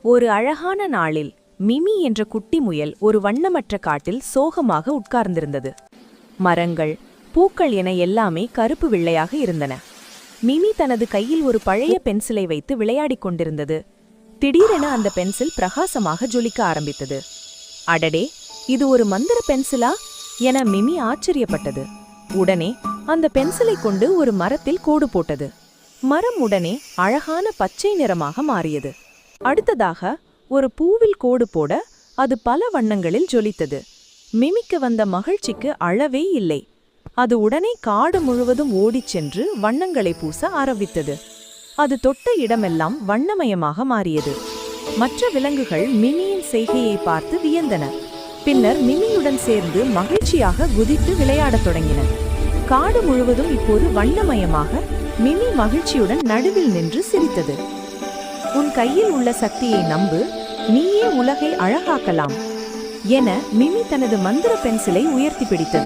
ஒரு அழகான நாளில் மிமி என்ற குட்டி முயல் ஒரு வண்ணமற்ற காட்டில் சோகமாக உட்கார்ந்திருந்தது. மரங்கள், பூக்கள் என எல்லாமே கருப்பு வெள்ளையாக இருந்தன. மிமி தனது கையில் ஒரு பழைய பென்சிலை வைத்து விளையாடிக் கொண்டிருந்தது. திடீரென அந்த பென்சில் பிரகாசமாக ஜொலிக்க ஆரம்பித்தது. அடடே, இது ஒரு மந்திர பென்சிலா என மிமி ஆச்சரியப்பட்டது. உடனே அந்த பென்சிலை கொண்டு ஒரு மரத்தில் கோடு போட்டது. மரம் உடனே அழகான பச்சை நிறமாக மாறியது. அடுத்ததாக ஒரு பூவில் கோடு போட அது பல வண்ணங்களில் ஜொலித்தது. மிமிக்கு வந்த மகிழ்ச்சிக்கு அளவே இல்லை. அது உடனே காடு முழுவதும் ஓடிச் சென்று வண்ணங்களை பூச ஆரம்பித்தது. அது தொட்ட இடமெல்லாம் வண்ணமயமாக மாறியது. மற்ற விலங்குகள் மிமியின் செய்கையை பார்த்து வியந்தன. பின்னர் மிமியுடன் சேர்ந்து மகிழ்ச்சியாக குதித்து விளையாடத் தொடங்கின. காடு முழுவதும் இப்போது வண்ணமயமாக மிமி மகிழ்ச்சியுடன் நடுவில் நின்று சிரித்தது. உன் கையில் உள்ள சக்தியை நம்பு, நீயே உலகை அழகாக்கலாம் என மிமி தனது மந்திர பென்சிலை உயர்த்தி பிடித்தது.